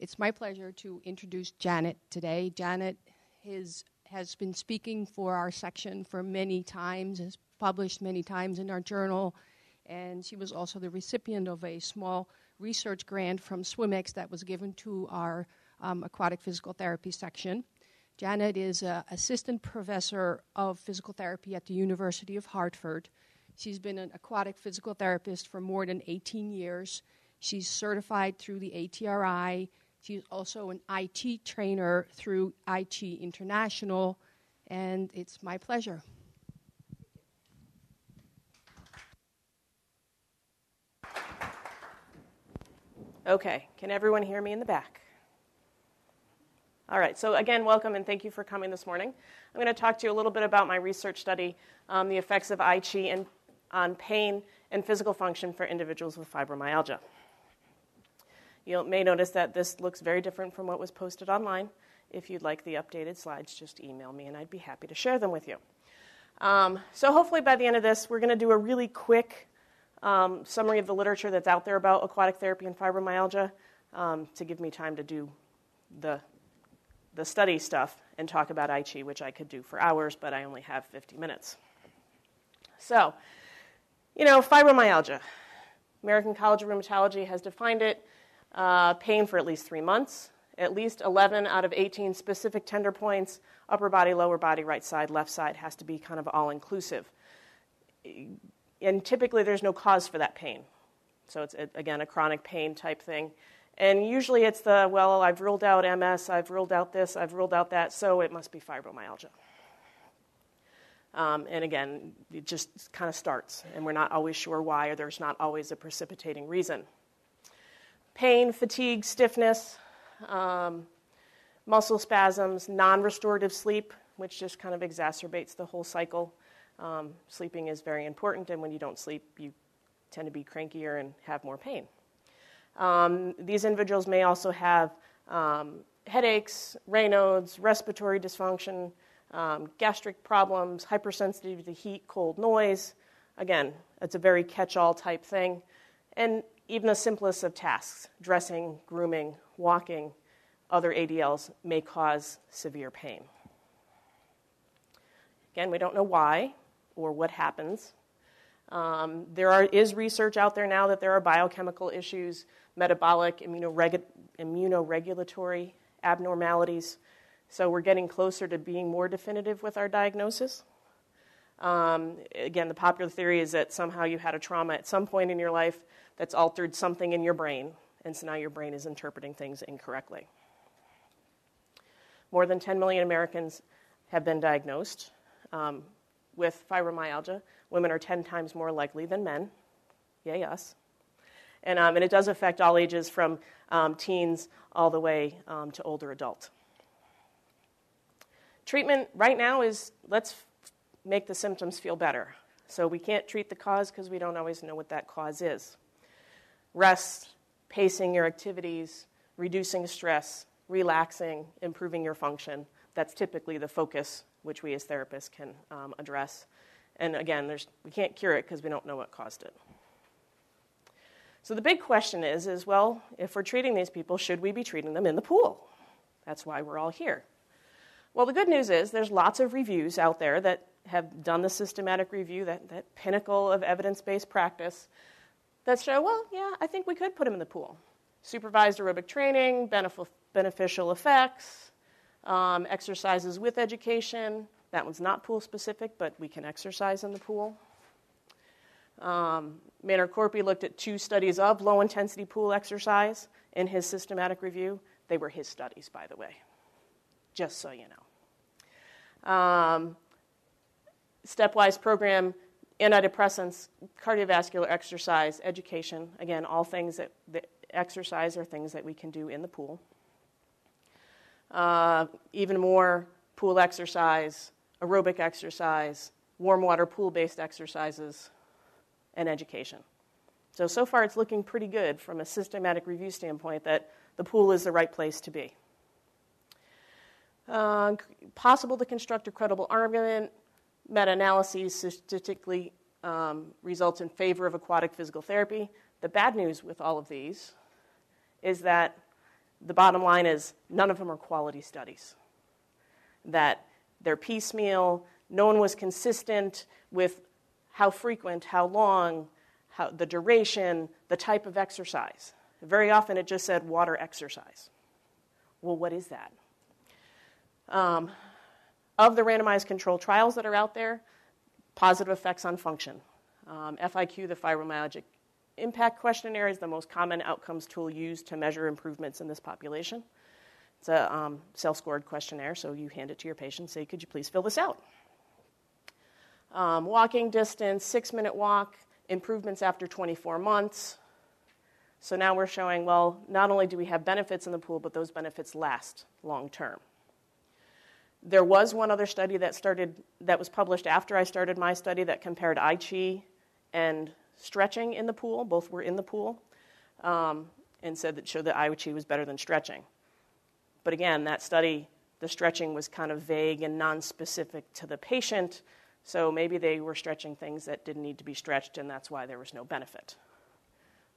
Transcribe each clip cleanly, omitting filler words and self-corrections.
It's my pleasure to introduce Janet today. Janet has been speaking for our section for many times, has published many times in our journal, and she was also the recipient of a small research grant from SwimX that was given to our aquatic physical therapy section. Janet is an assistant professor of physical therapy at the University of Hartford. She's been an aquatic physical therapist for more than 18 years. She's certified through the ATRI. She's also an IT trainer through IT International, and it's my pleasure. Okay, can everyone hear me in the back? All right, so again, welcome and thank you for coming this morning. I'm going to talk to you a little bit about my research study, the effects of Ai Chi on pain and physical function for individuals with fibromyalgia. You may notice that this looks very different from what was posted online. If you'd like the updated slides, just email me and I'd be happy to share them with you. So hopefully by the end of this, we're going to do a really quick summary of the literature that's out there about aquatic therapy and fibromyalgia to give me time to do the study stuff and talk about Ai Chi, which I could do for hours, but I only have 50 minutes. So, fibromyalgia. American College of Rheumatology has defined it, pain for at least 3 months, at least 11 out of 18 specific tender points, upper body, lower body, right side, left side, has to be kind of all-inclusive. And typically there's no cause for that pain. So it's, again, a chronic pain type thing. And usually it's I've ruled out MS, I've ruled out this, I've ruled out that, so it must be fibromyalgia. And again, it just kind of starts, and we're not always sure why, or there's not always a precipitating reason. Pain, fatigue, stiffness, muscle spasms, non-restorative sleep, which just kind of exacerbates the whole cycle. Sleeping is very important, and when you don't sleep, you tend to be crankier and have more pain. These individuals may also have headaches, Raynaud's, respiratory dysfunction, gastric problems, hypersensitivity to heat, cold, noise. Again, it's a very catch-all type thing. And even the simplest of tasks, dressing, grooming, walking, other ADLs may cause severe pain. Again, we don't know why or what happens. There is research out there now that there are biochemical issues, metabolic, immunoregulatory abnormalities. So we're getting closer to being more definitive with our diagnosis. Again, the popular theory is that somehow you had a trauma at some point in your life that's altered something in your brain, and so now your brain is interpreting things incorrectly. More than 10 million Americans have been diagnosed with fibromyalgia. Women are 10 times more likely than men. Yay, us. And it does affect all ages from teens all the way to older adult. Treatment right now is let's make the symptoms feel better. So we can't treat the cause because we don't always know what that cause is. Rest, pacing your activities, reducing stress, relaxing, improving your function. That's typically the focus which we as therapists can address. And again, we can't cure it because we don't know what caused it. So the big question is, if we're treating these people, should we be treating them in the pool? That's why we're all here. Well, the good news is there's lots of reviews out there that have done the systematic review, that pinnacle of evidence-based practice, that show, I think we could put them in the pool. Supervised aerobic training, beneficial effects, exercises with education. That one's not pool-specific, but we can exercise in the pool. Maynard Corpy looked at 2 studies of low-intensity pool exercise in his systematic review. They were his studies, by the way, just so you know. Stepwise program, antidepressants, cardiovascular exercise, education. Again, all things that exercise are things that we can do in the pool. Even more pool exercise, aerobic exercise, warm water pool-based exercises, and education. So far it's looking pretty good from a systematic review standpoint that the pool is the right place to be. Possible to construct a credible argument. Meta-analyses statistically results in favor of aquatic physical therapy. The bad news with all of these is that the bottom line is none of them are quality studies. That they're piecemeal, no one was consistent with how frequent, how long, the duration, the type of exercise. Very often it just said water exercise. Well, what is that? Of the randomized controlled trials that are out there, positive effects on function. FIQ, the Fibromyalgia Impact Questionnaire, is the most common outcomes tool used to measure improvements in this population. It's a self-scored questionnaire, so you hand it to your patient and say, could you please fill this out? Walking distance, 6-minute walk, improvements after 24 months. So now we're showing, well, not only do we have benefits in the pool, but those benefits last long term. There was one other study that was published after I started my study that compared Ai Chi and stretching in the pool. Both were in the pool, and showed that Ai Chi was better than stretching. But again, that study, the stretching was kind of vague and non-specific to the patient, so maybe they were stretching things that didn't need to be stretched, and that's why there was no benefit.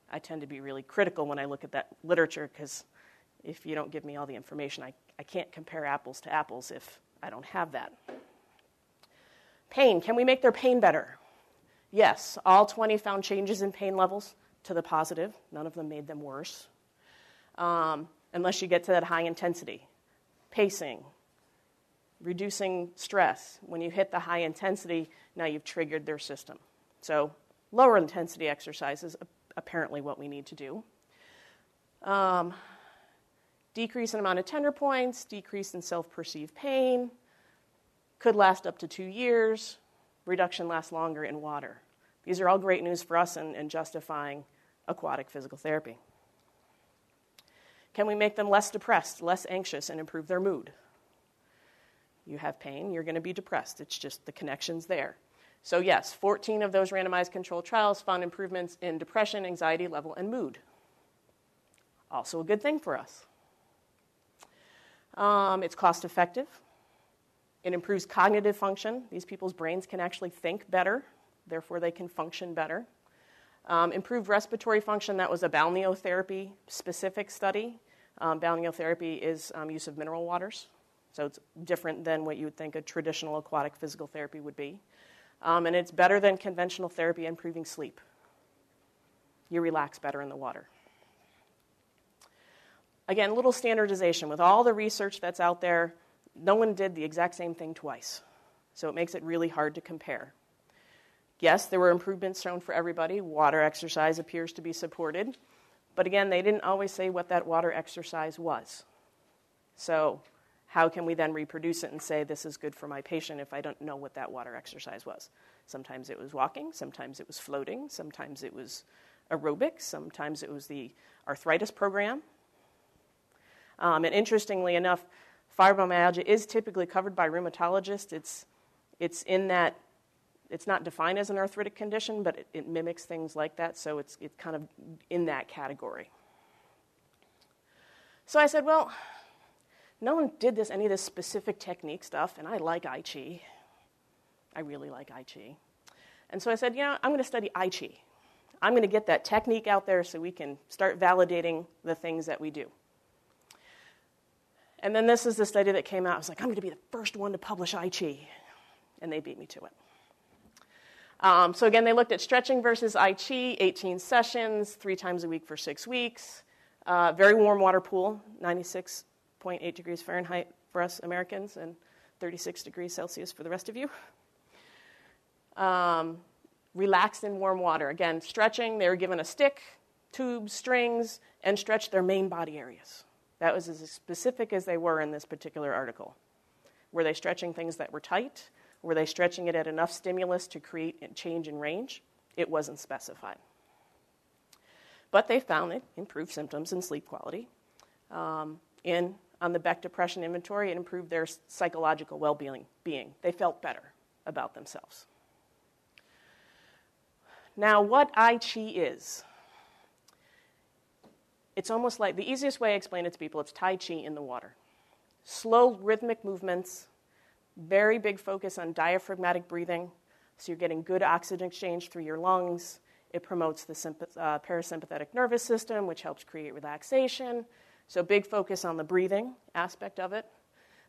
I tend to be really critical when I look at that literature, because if you don't give me all the information, I can't compare apples to apples if I don't have that. Pain. Can we make their pain better? Yes. All 20 found changes in pain levels to the positive. None of them made them worse. Unless you get to that high intensity. Pacing. Reducing stress. When you hit the high intensity, now you've triggered their system. So lower intensity exercise is apparently what we need to do. Decrease in amount of tender points, decrease in self-perceived pain, could last up to 2 years, reduction lasts longer in water. These are all great news for us in justifying aquatic physical therapy. Can we make them less depressed, less anxious, and improve their mood? You have pain, you're going to be depressed. It's just the connection's there. So yes, 14 of those randomized controlled trials found improvements in depression, anxiety level, and mood. Also a good thing for us. It's cost effective. It improves cognitive function. These people's brains can actually think better, therefore they can function better. Improved respiratory function, that was a balneotherapy specific study. Balneotherapy is use of mineral waters, so it's different than what you would think a traditional aquatic physical therapy would be. And it's better than conventional therapy in improving sleep. You relax better in the water. Again, a little standardization. With all the research that's out there, no one did the exact same thing twice. So it makes it really hard to compare. Yes, there were improvements shown for everybody. Water exercise appears to be supported. But again, they didn't always say what that water exercise was. So how can we then reproduce it and say this is good for my patient if I don't know what that water exercise was? Sometimes it was walking, sometimes it was floating, sometimes it was aerobics, sometimes it was the arthritis program. And interestingly enough, fibromyalgia is typically covered by rheumatologists. It's in that, it's not defined as an arthritic condition, but it mimics things like that, so it's kind of in that category. So I said, well, no one did any of this specific technique stuff, and I like Ai Chi. I really like Ai Chi. And so I said, I'm going to study Ai Chi. I'm going to get that technique out there so we can start validating the things that we do. And then this is the study that came out. I was like, I'm going to be the first one to publish Ai Chi. And they beat me to it. So again, they looked at stretching versus Ai Chi, 18 sessions, 3 times a week for 6 weeks. Very warm water pool, 96.8 degrees Fahrenheit for us Americans and 36 degrees Celsius for the rest of you. Relaxed in warm water. Again, stretching, they were given a stick, tubes, strings, and stretched their main body areas. That was as specific as they were in this particular article. Were they stretching things that were tight? Were they stretching it at enough stimulus to create a change in range? It wasn't specified. But they found it improved symptoms and sleep quality. On the Beck Depression Inventory, it improved their psychological well-being. They felt better about themselves. Now, what Ai Chi is, it's almost like, the easiest way I explain it to people, it's Tai Chi in the water. Slow, rhythmic movements, very big focus on diaphragmatic breathing, so you're getting good oxygen exchange through your lungs. It promotes the parasympathetic nervous system, which helps create relaxation. So big focus on the breathing aspect of it.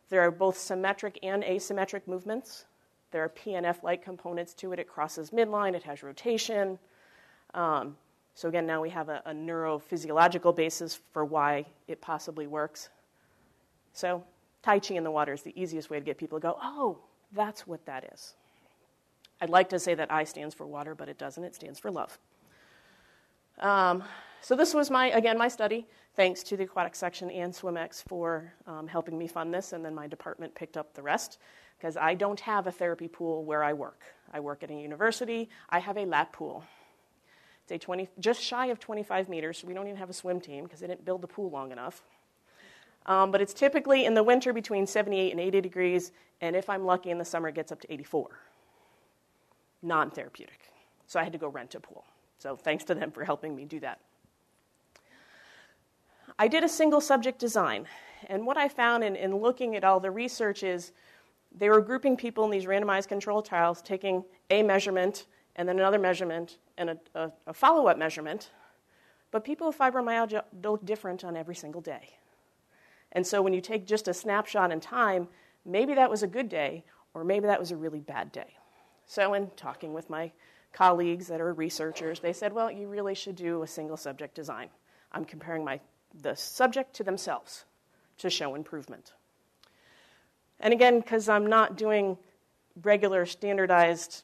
There are both symmetric and asymmetric movements. There are PNF-like components to it. It crosses midline. It has rotation. So again, now we have a neurophysiological basis for why it possibly works. So Tai Chi in the water is the easiest way to get people to go, oh, that's what that is. I'd like to say that I stands for water, but it doesn't. It stands for love. So this was my study, thanks to the aquatic section and SwimX for helping me fund this, and then my department picked up the rest, because I don't have a therapy pool where I work. I work at a university. I have a lap pool. It's just shy of 25 meters, so we don't even have a swim team because they didn't build the pool long enough. But it's typically in the winter between 78 and 80 degrees, and if I'm lucky in the summer, it gets up to 84. Non-therapeutic. So I had to go rent a pool. So thanks to them for helping me do that. I did a single subject design, and what I found in looking at all the research is they were grouping people in these randomized controlled trials, taking a measurement and then another measurement and a follow-up measurement, but people with fibromyalgia look different on every single day. And so when you take just a snapshot in time, maybe that was a good day, or maybe that was a really bad day. So in talking with my colleagues that are researchers, they said, well, you really should do a single subject design. I'm comparing the subject to themselves to show improvement. And again, because I'm not doing regular standardized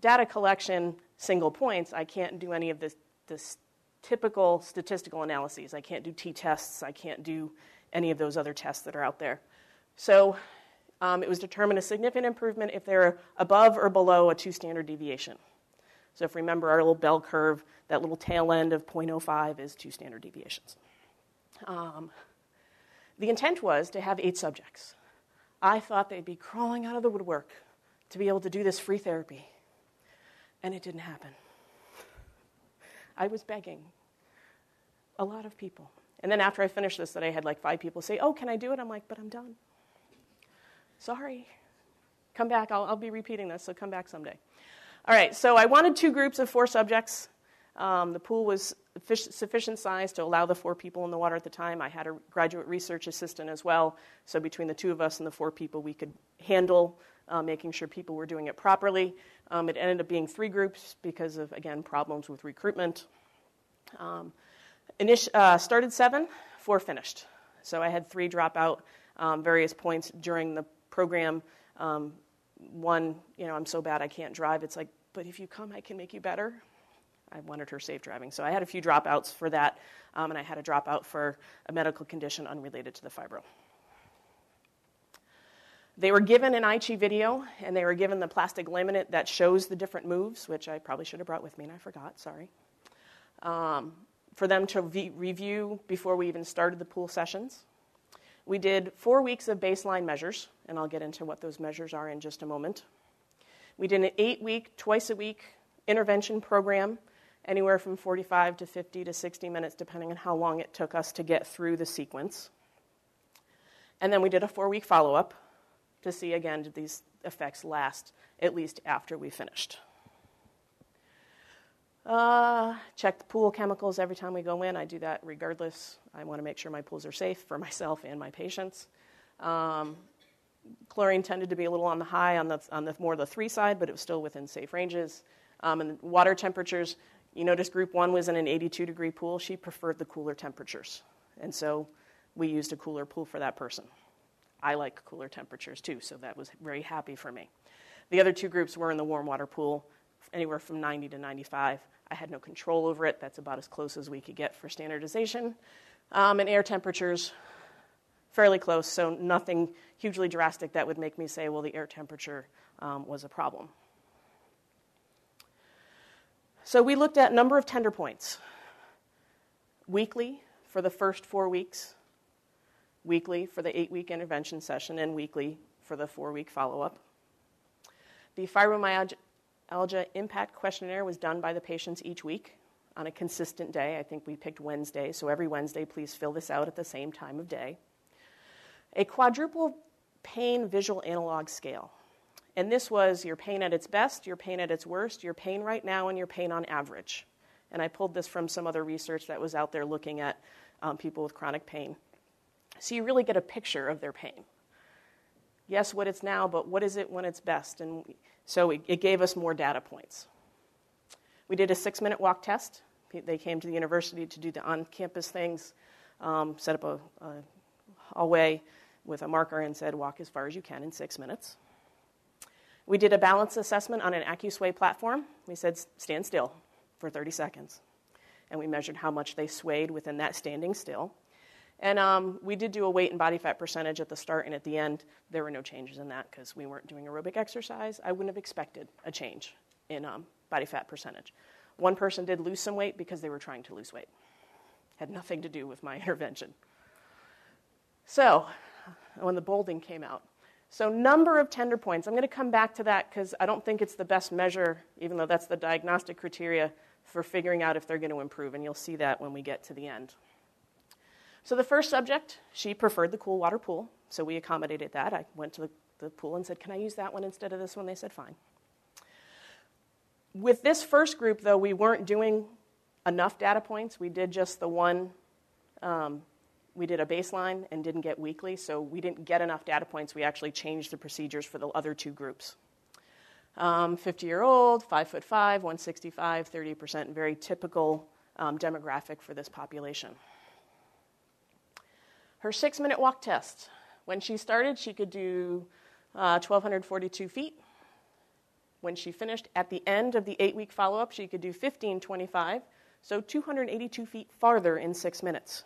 data collection single points, I can't do any of this typical statistical analyses. I can't do t-tests. I can't do any of those other tests that are out there. So it was determined a significant improvement if they're above or below a 2 standard deviation. So if you remember our little bell curve, that little tail end of 0.05 is 2 standard deviations. The intent was to have 8 subjects. I thought they'd be crawling out of the woodwork to be able to do this free therapy. And it didn't happen. I was begging a lot of people. And then after I finished this, that I had like 5 people say, oh, can I do it? I'm like, but I'm done. Sorry. Come back. I'll be repeating this, so come back someday. All right, so I wanted 2 groups of 4 subjects. The pool was sufficient size to allow the 4 people in the water at the time. I had a graduate research assistant as well, so between the 2 of us and the 4 people, we could handle making sure people were doing it properly. It ended up being 3 groups because of, again, problems with recruitment. Started 7, 4 finished. So I had 3 drop out various points during the program. One, I'm so bad I can't drive. It's like, but if you come, I can make you better. I wanted her safe driving. So I had a few dropouts for that, and I had a dropout for a medical condition unrelated to the fibro. They were given an Ai Ahi video, and they were given the plastic laminate that shows the different moves, which I probably should have brought with me, and I forgot, sorry, for them to review before we even started the pool sessions. We did 4 weeks of baseline measures, and I'll get into what those measures are in just a moment. We did an 8-week, twice-a-week intervention program, anywhere from 45 to 50 to 60 minutes, depending on how long it took us to get through the sequence. And then we did a 4-week follow-up to see, again, did these effects last at least after we finished. Check the pool chemicals every time we go in. I do that regardless. I want to make sure my pools are safe for myself and my patients. Chlorine tended to be a little on the high on the more the 3 side, but it was still within safe ranges. And water temperatures, you notice group 1 was in an 82-degree pool. She preferred the cooler temperatures. And so we used a cooler pool for that person. I like cooler temperatures too, so that was very happy for me. The other 2 groups were in the warm water pool, anywhere from 90 to 95. I had no control over it. That's about as close as we could get for standardization. And air temperatures, fairly close, so nothing hugely drastic that would make me say, well, the air temperature was a problem. So we looked at number of tender points. Weekly for the first 4 weeks, weekly for the 8-week intervention session, and weekly for the 4-week follow-up. The Fibromyalgia Impact Questionnaire was done by the patients each week on a consistent day. I think we picked Wednesday, so every Wednesday, please fill this out at the same time of day. A quadruple pain visual analog scale. And this was your pain at its best, your pain at its worst, your pain right now, and your pain on average. And I pulled this from some other research that was out there looking at people with chronic pain So you really get a picture of their pain. Yes, what it's now, but what is it when it's best? And so it gave us more data points. We did a 6-minute walk test. They came to the university to do the on-campus things, set up a hallway with a marker and said, walk as far as you can in 6 minutes. We did a balance assessment on an AccuSway platform. We said, stand still for 30 seconds. And we measured how much they swayed within that standing still. And we did do a weight and body fat percentage at the start and at the end. There were no changes in that because we weren't doing aerobic exercise. I wouldn't have expected a change in body fat percentage. One person did lose some weight because they were trying to lose weight. Had nothing to do with my intervention. So, when the bolding came out. So number of tender points. I'm going to come back to that because I don't think it's the best measure, even though that's the diagnostic criteria for figuring out if they're going to improve. And you'll see that when we get to the end. So the first subject, she preferred the cool water pool. So we accommodated that. I went to the pool and said, can I use that one instead of this one? They said, fine. With this first group, though, we weren't doing enough data points. We did just the one. We did a baseline and didn't get weekly, so we didn't get enough data points. We actually changed the procedures for the other two groups. 50-year-old, 5'5", 165, 30%, very typical demographic for this population. Her 6-minute walk test. When she started, she could do 1,242 feet. When she finished, at the end of the 8-week follow-up, she could do 1,525, so 282 feet farther in 6 minutes.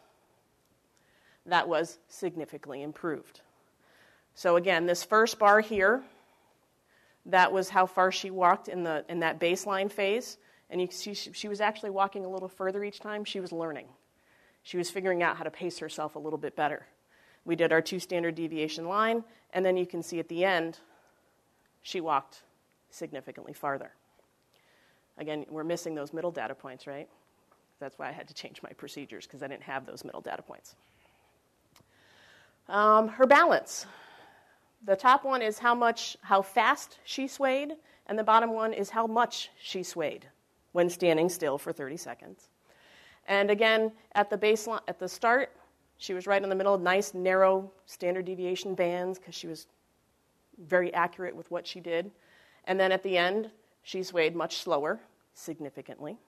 That was significantly improved. So again, this first bar here, that was how far she walked in that baseline phase. And you see she was actually walking a little further each time. She was learning. She was figuring out how to pace herself a little bit better. We did our 2 standard deviation line, and then you can see at the end, she walked significantly farther. Again, we're missing those middle data points, right? That's why I had to change my procedures, because I didn't have those middle data points. Her balance. The top one is how fast she swayed, and the bottom one is how much she swayed when standing still for 30 seconds. And again, at the start, she was right in the middle of nice, narrow standard deviation bands because she was very accurate with what she did. And then at the end, she swayed much slower, significantly.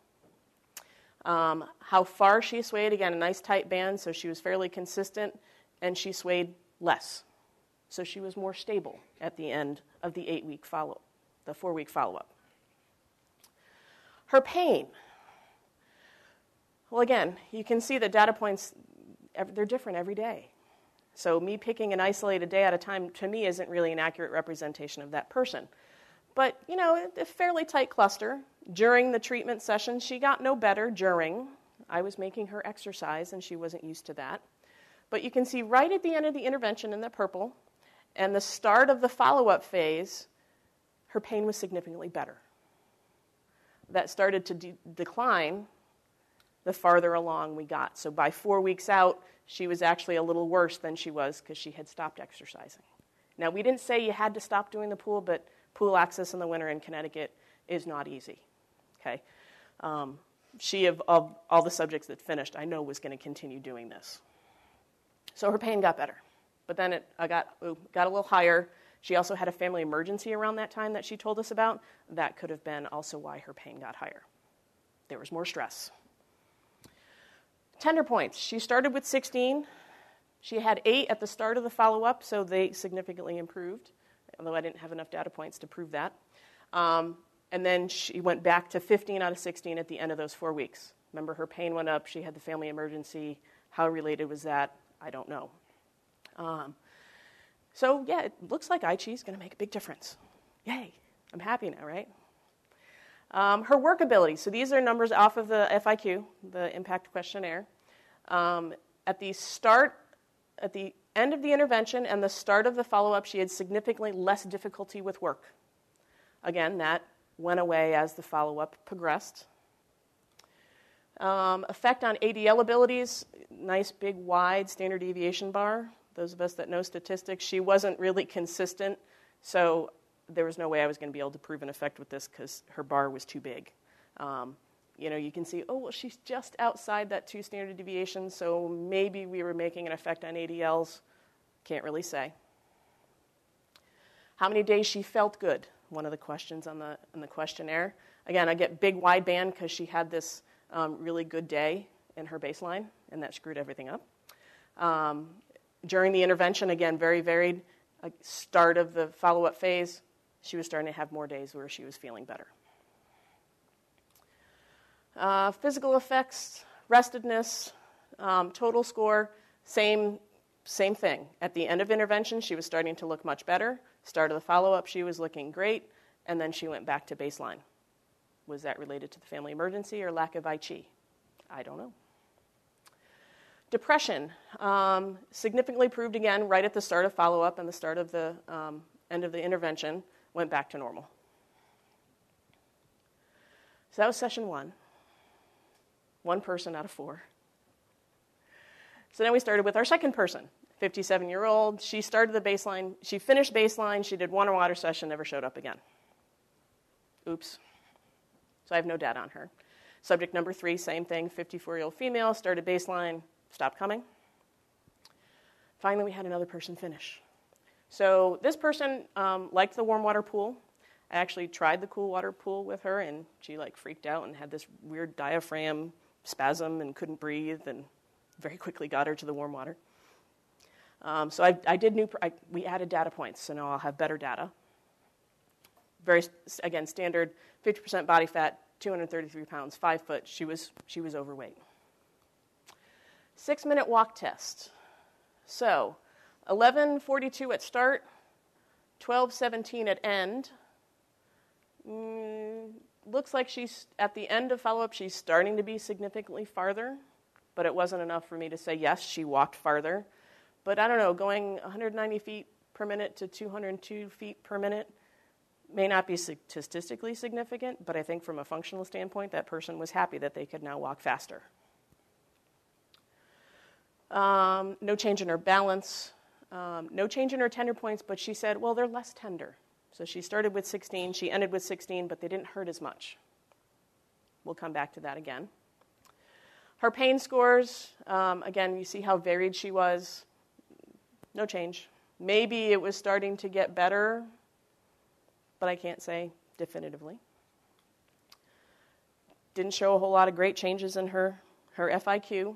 How far she swayed, again, a nice tight band, so she was fairly consistent, and she swayed less. So she was more stable at the end of the 8-week follow-up, the 4-week follow-up. Her pain. Well, again, you can see the data points, they're different every day. So me picking an isolated day at a time, to me, isn't really an accurate representation of that person. But, a fairly tight cluster. During the treatment session, she got no better during. I was making her exercise, and she wasn't used to that. But you can see right at the end of the intervention in the purple and the start of the follow-up phase, her pain was significantly better. That started to decline the farther along we got. So by 4 weeks out, she was actually a little worse than she was because she had stopped exercising. Now, we didn't say you had to stop doing the pool, but pool access in the winter in Connecticut is not easy. Okay, she, of all the subjects that finished, I know was going to continue doing this. So her pain got better, but then it got a little higher. She also had a family emergency around that time that she told us about. That could have been also why her pain got higher. There was more stress. Tender points. She started with 16. She had 8 at the start of the follow-up, so they significantly improved, although I didn't have enough data points to prove that. And then she went back to 15 out of 16 at the end of those 4 weeks. Remember, her pain went up. She had the family emergency. How related was that? I don't know. So, yeah, it looks like Ai Chi is going to make a big difference. Yay. I'm happy now, right? Her workability. So these are numbers off of the FIQ, the impact questionnaire. At the end of the intervention and the start of the follow-up, she had significantly less difficulty with work. Again, that went away as the follow-up progressed. Effect on ADL abilities, nice big wide standard deviation bar. Those of us that know statistics, she wasn't really consistent, so there was no way I was going to be able to prove an effect with this because her bar was too big. You can see, oh, well, she's just outside that 2 standard deviations, so maybe we were making an effect on ADLs. Can't really say. How many days she felt good? One of the questions on the questionnaire. Again, I get big wide band because she had this really good day in her baseline, and that screwed everything up. During the intervention, again, very varied. Start of the follow-up phase, she was starting to have more days where she was feeling better. Physical effects, restedness, total score, same thing. At the end of intervention, she was starting to look much better. Start of the follow-up, she was looking great, and then she went back to baseline. Was that related to the family emergency or lack of Ai Chi? I don't know. Depression, significantly improved again right at the start of follow-up and the start of the end of the intervention, went back to normal. So that was session 1. 1 person out of 4. So then we started with our second person, 57-year-old. She started the baseline. She finished baseline. She did 1 water session, never showed up again. Oops. So I have no data on her. Subject number 3, same thing, 54-year-old female, started baseline, stopped coming. Finally, we had another person finish. So this person liked the warm water pool. I actually tried the cool water pool with her, and she freaked out and had this weird diaphragm spasm and couldn't breathe, and very quickly got her to the warm water. So I did we added data points, so now I'll have better data. Very, again, standard, 50% body fat, 233 pounds, 5 foot. She was overweight. 6-minute walk test. So 11:42 at start, 12:17 at end. Looks like she's, at the end of follow-up, she's starting to be significantly farther, but it wasn't enough for me to say, yes, she walked farther. But I don't know, going 190 feet per minute to 202 feet per minute may not be statistically significant, but I think from a functional standpoint, that person was happy that they could now walk faster. No change in her balance, no change in her tender points, but she said, well, they're less tender. So she started with 16, she ended with 16, but they didn't hurt as much. We'll come back to that again. Her pain scores, again, you see how varied she was. No change. Maybe it was starting to get better, but I can't say definitively. Didn't show a whole lot of great changes in her FIQ.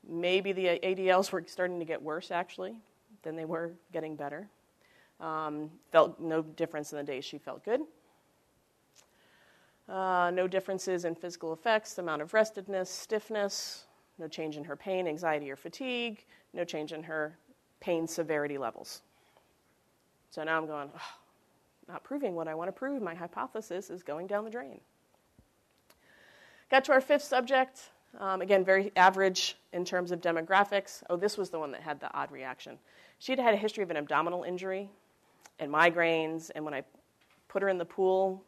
Maybe the ADLs were starting to get worse, actually, than they were getting better. Felt no difference in the days she felt good. No differences in physical effects, amount of restedness, stiffness, no change in her pain, anxiety, or fatigue, no change in her pain severity levels. So now I'm going, not proving what I want to prove. My hypothesis is going down the drain. Got to our 5th subject. Again, very average in terms of demographics. Oh, this was the one that had the odd reaction. She'd had a history of an abdominal injury and migraines, and when I put her in the pool,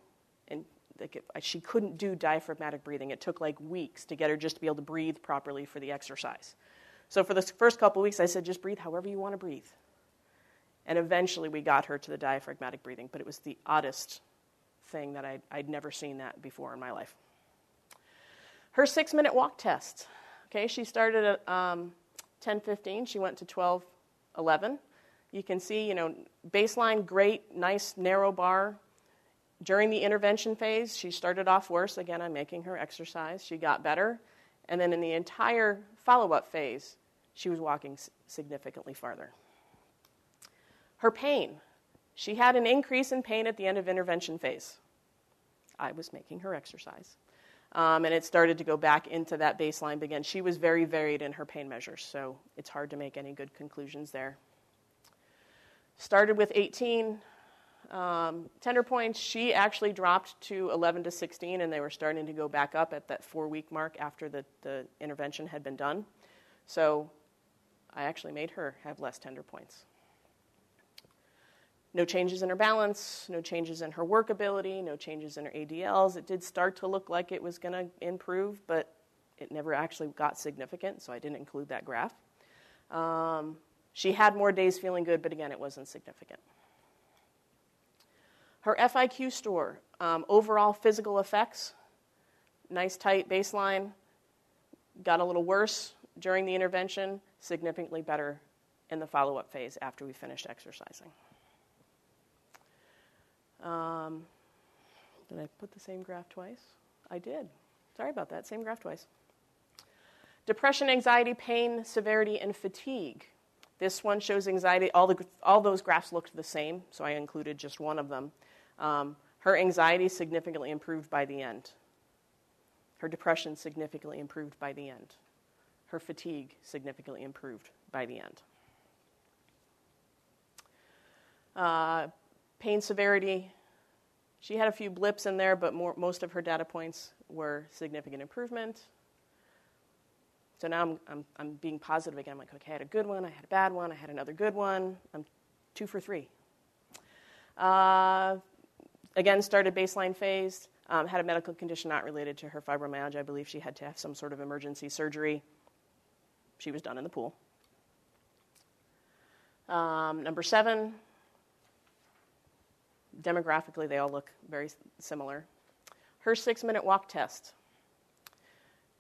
and she couldn't do diaphragmatic breathing. It took weeks to get her just to be able to breathe properly for the exercise. So for the first couple of weeks, I said, just breathe however you want to breathe. And eventually we got her to the diaphragmatic breathing, but it was the oddest thing that I'd never seen that before in my life. Her 6-minute walk test. Okay, she started at 10:15. She went to 12:11. You can see, baseline, great, nice, narrow bar. During the intervention phase, she started off worse. Again, I'm making her exercise. She got better. And then in the entire follow-up phase, she was walking significantly farther. Her pain. She had an increase in pain at the end of intervention phase. I was making her exercise. And it started to go back into that baseline again. She was very varied in her pain measures, so it's hard to make any good conclusions there. Started with 18 tender points. She actually dropped to 11 to 16, and they were starting to go back up at that 4-week mark after the intervention had been done. So I actually made her have less tender points. No changes in her balance, no changes in her work ability, no changes in her ADLs. It did start to look like it was going to improve, but it never actually got significant, so I didn't include that graph. She had more days feeling good, but again, it wasn't significant. Her FIQ score, overall physical effects, nice tight baseline, got a little worse during the intervention, significantly better in the follow-up phase after we finished exercising. Did I put the same graph twice? I did. Sorry about that, same graph twice. Depression, anxiety, pain, severity, and fatigue. This one shows anxiety. All those graphs looked the same, so I included just one of them. Her anxiety significantly improved by the end. Her depression significantly improved by the end. Her fatigue significantly improved by the end. Pain severity, she had a few blips in there, but most of her data points were significant improvement. So now I'm being positive again. I'm like, okay, I had a good one, I had a bad one, I had another good one. I'm 2 for 3. Again, started baseline phase, had a medical condition not related to her fibromyalgia. I believe she had to have some sort of emergency surgery. She was done in the pool. Number 7, demographically, they all look very similar. Her 6-minute walk test.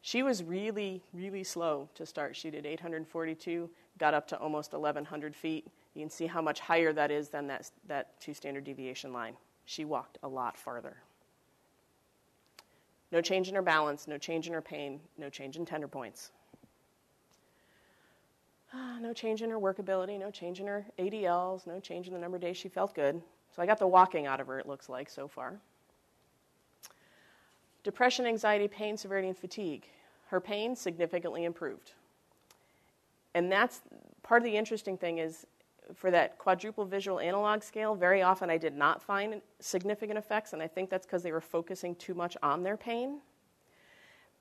She was really, really slow to start. She did 842, got up to almost 1,100 feet. You can see how much higher that is than that 2 standard deviation line. She walked a lot farther. No change in her balance, no change in her pain, no change in tender points. No change in her workability, no change in her ADLs, no change in the number of days she felt good. So I got the walking out of her, it looks like, so far. Depression, anxiety, pain, severity, and fatigue. Her pain significantly improved. And that's part of the interesting thing is for that quadruple visual analog scale, very often I did not find significant effects, and I think that's because they were focusing too much on their pain.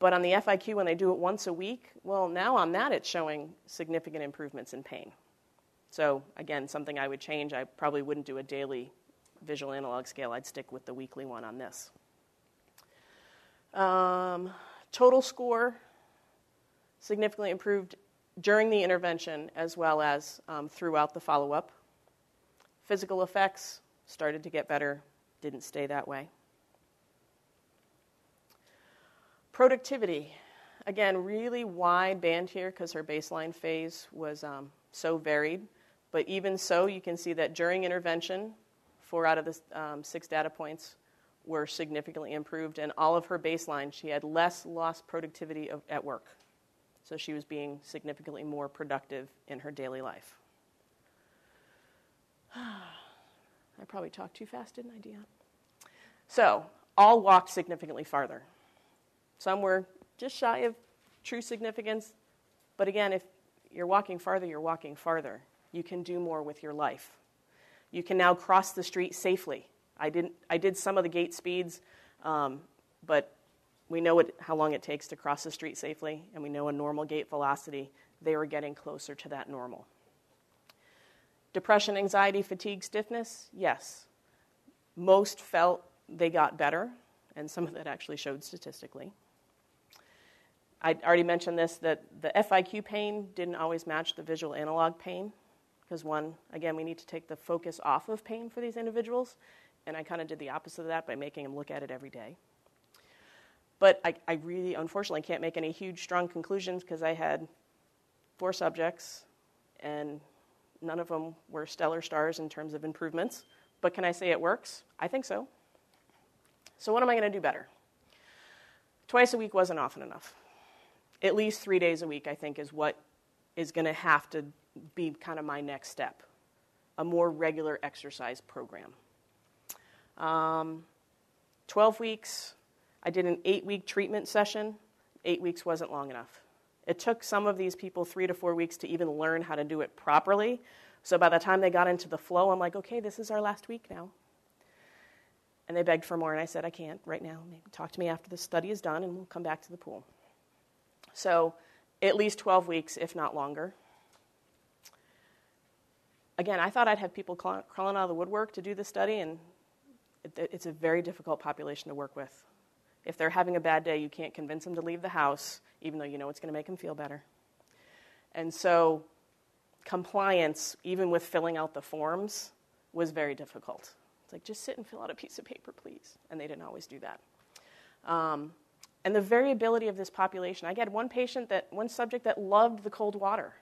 But on the FIQ, when they do it once a week, well, now on that it's showing significant improvements in pain. So again, something I would change. I probably wouldn't do a daily visual analog scale. I'd stick with the weekly one on this. Total score significantly improved during the intervention as well as throughout the follow-up. Physical effects started to get better, didn't stay that way. Productivity, again, really wide band here because her baseline phase was so varied. But even so, you can see that during intervention, 4 out of the 6 data points were significantly improved, and all of her baseline, she had less lost productivity at work. So she was being significantly more productive in her daily life. I probably talked too fast, didn't I, Dion? So all walked significantly farther. Some were just shy of true significance, but again, if you're walking farther, you're walking farther. You can do more with your life. You can now cross the street safely. I did some of the gate speeds, but we know how long it takes to cross the street safely, and we know a normal gate velocity. They were getting closer to that normal. Depression, anxiety, fatigue, stiffness, yes. Most felt they got better, and some of that actually showed statistically. I already mentioned this, that the FIQ pain didn't always match the visual analog pain, because again, we need to take the focus off of pain for these individuals, and I kind of did the opposite of that by making them look at it every day. But I really, unfortunately, can't make any huge, strong conclusions because I had 4 subjects, and none of them were stellar stars in terms of improvements. But can I say it works? I think so. So what am I going to do better? Twice a week wasn't often enough. At least 3 days a week, I think, is what is going to have to be kind of my next step. A more regular exercise program. 12 weeks, I did an 8-week treatment session. 8 weeks wasn't long enough. It took some of these people 3 to 4 weeks to even learn how to do it properly. So by the time they got into the flow, I'm like, okay, this is our last week now. And they begged for more, and I said, I can't right now. Maybe talk to me after the study is done, and we'll come back to the pool. So at least 12 weeks, if not longer. Again, I thought I'd have people crawling out of the woodwork to do the study, and it's a very difficult population to work with. If they're having a bad day, you can't convince them to leave the house, even though you know it's going to make them feel better. And so compliance, even with filling out the forms, was very difficult. It's like, just sit and fill out a piece of paper, please. And they didn't always do that. And the variability of this population. I had one subject that loved the cold water.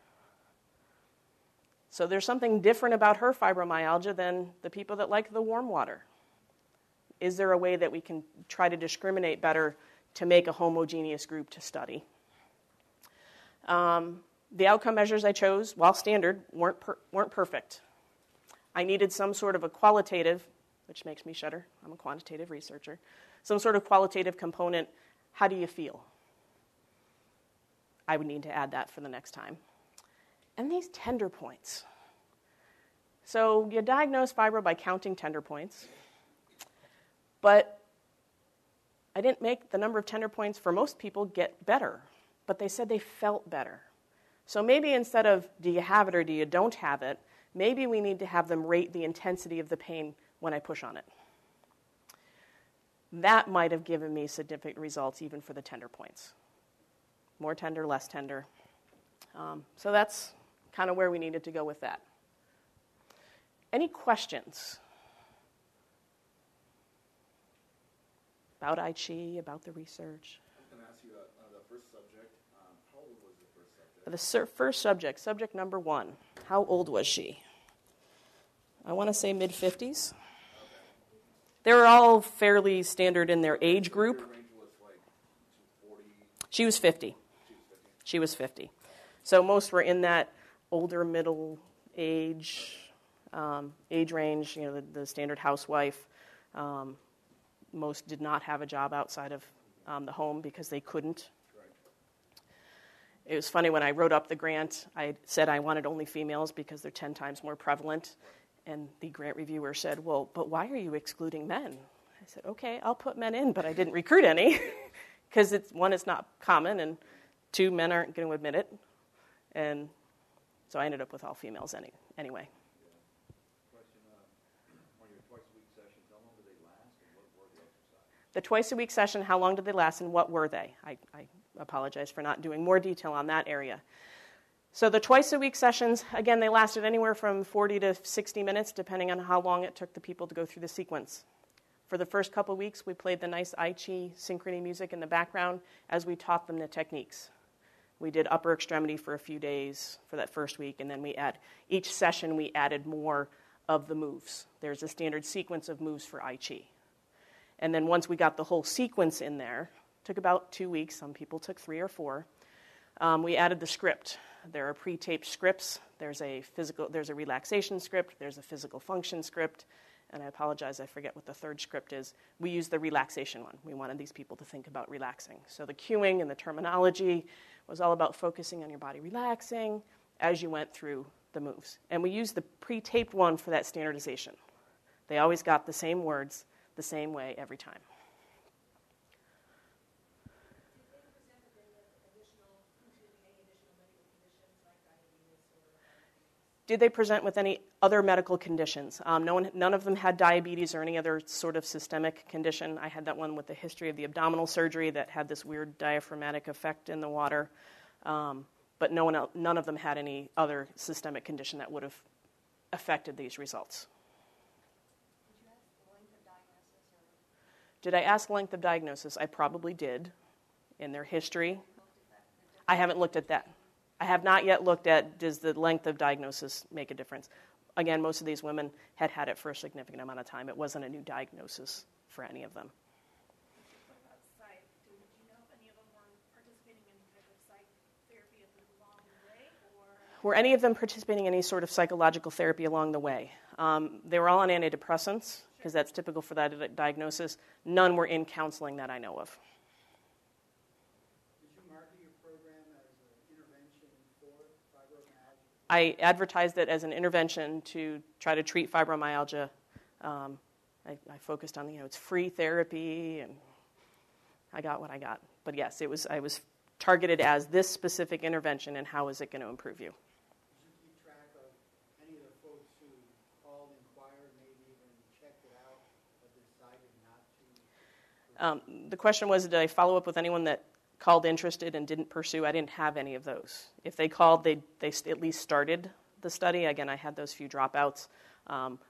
So there's something different about her fibromyalgia than the people that like the warm water. Is there a way that we can try to discriminate better to make a homogeneous group to study? The outcome measures I chose, while standard, weren't perfect. I needed some sort of a qualitative, which makes me shudder, I'm a quantitative researcher, some sort of qualitative component. How do you feel? I would need to add that for the next time. And these tender points. So you diagnose fibro by counting tender points, but I didn't make the number of tender points for most people get better, but they said they felt better. So maybe instead of do you have it or do you don't have it, maybe we need to have them rate the intensity of the pain when I push on it. That might have given me significant results even for the tender points. More tender, less tender. So that's kind of where we needed to go with that. Any questions about Ai Chi, about the research? I was going to ask you the first subject. How old was the first subject? The first subject, subject number 1. How old was she? I want to say mid-50s. Okay. They were all fairly standard in their age group. Her range was like 40. She was 50. She was 50. So most were in that older middle age range, the standard housewife. Most did not have a job outside of the home because they couldn't. Right. It was funny when I wrote up the grant, I said I wanted only females because they're 10 times more prevalent. And the grant reviewer said, well, but why are you excluding men? I said, okay, I'll put men in, but I didn't recruit any because it's not common, and 2, men aren't going to admit it. And so I ended up with all females anyway. Question, on your twice-a-week sessions, how long did they last, and what were the exercises? The twice-a-week session, how long did they last, and what were they? I apologize for not doing more detail on that area. So the twice-a-week sessions, again, they lasted anywhere from 40 to 60 minutes, depending on how long it took the people to go through the sequence. For the first couple of weeks, we played the nice Ai Chi synchrony music in the background as we taught them the techniques. We did upper extremity for a few days for that first week, and then each session we added more of the moves. There's a standard sequence of moves for Ai Chi. And then once we got the whole sequence in there, took about 2 weeks, some people took 3 or 4, we added the script. There are pre-taped scripts. There's a relaxation script. There's a physical function script. And I apologize, I forget what the third script is. We used the relaxation one. We wanted these people to think about relaxing. So the cueing and the terminology was all about focusing on your body relaxing as you went through the moves. And we used the pre-taped one for that standardization. They always got the same words the same way every time. Did they present with any other medical conditions? None of them had diabetes or any other sort of systemic condition. I had that one with the history of the abdominal surgery that had this weird diaphragmatic effect in the water. But none of them had any other systemic condition that would have affected these results. Did I ask length of diagnosis? I probably did in their history. I haven't looked at that. I have not yet looked at, does the length of diagnosis make a difference? Again, most of these women had had it for a significant amount of time. It wasn't a new diagnosis for any of them. What about psych? Do you know if any of them were participating in any type of psych therapy along the way? Were any of them participating in any sort of psychological therapy along the way? They were all on antidepressants, because that's typical for that diagnosis. None were in counseling that I know of. I advertised it as an intervention to try to treat fibromyalgia. I focused on, it's free therapy, and I got what I got. But yes, I was targeted as this specific intervention, and how is it going to improve you? Did you keep track of any of the folks who called, inquired, maybe even checked it out, but decided not to? The question was, did I follow up with anyone that called interested and didn't pursue? I didn't have any of those. If they called, they at least started the study. Again, I had those few dropouts.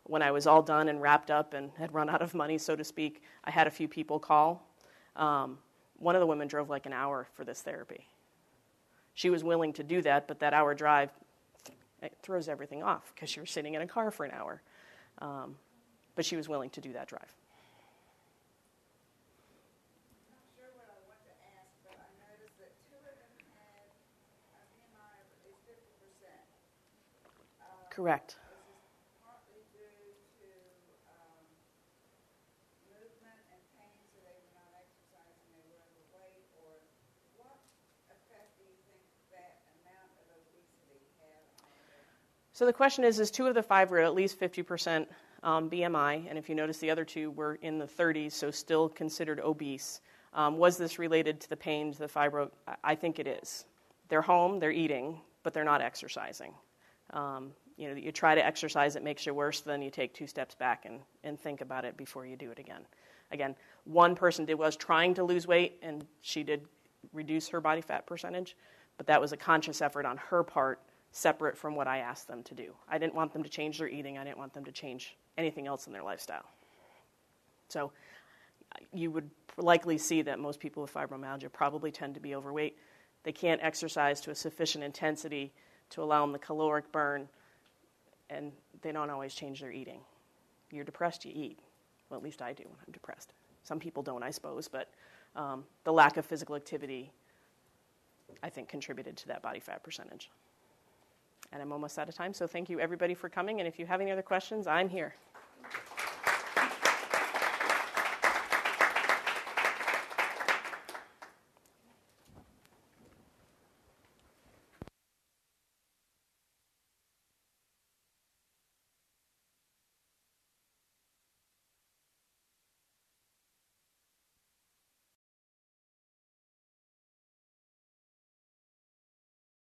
When I was all done and wrapped up and had run out of money, so to speak, I had a few people call. One of the women drove like an hour for this therapy. She was willing to do that, but that hour drive, it throws everything off because you're sitting in a car for an hour. But she was willing to do that drive. I'm not sure what I want to ask, but I noticed that two of them had a BMI of at least 50%. Correct. Is this partly due to movement and pain, so they were not exercising, they were overweight, or what effect do you think that amount of obesity had on them? So the question is 2 of the 5 were at least 50% BMI, and if you notice the other 2 were in the 30s, so still considered obese. Was this related to the pain, to the fibro? I think it is. They're home, they're eating, but they're not exercising. You try to exercise, it makes you worse, then you take 2 steps back and think about it before you do it again. Again, one person was trying to lose weight, and she did reduce her body fat percentage, but that was a conscious effort on her part, separate from what I asked them to do. I didn't want them to change their eating. I didn't want them to change anything else in their lifestyle. So you would likely see that most people with fibromyalgia probably tend to be overweight. They can't exercise to a sufficient intensity to allow them the caloric burn, and they don't always change their eating. You're depressed, you eat. Well, at least I do when I'm depressed. Some people don't, I suppose, but the lack of physical activity, I think, contributed to that body fat percentage. And I'm almost out of time, so thank you, everybody, for coming. And if you have any other questions, I'm here.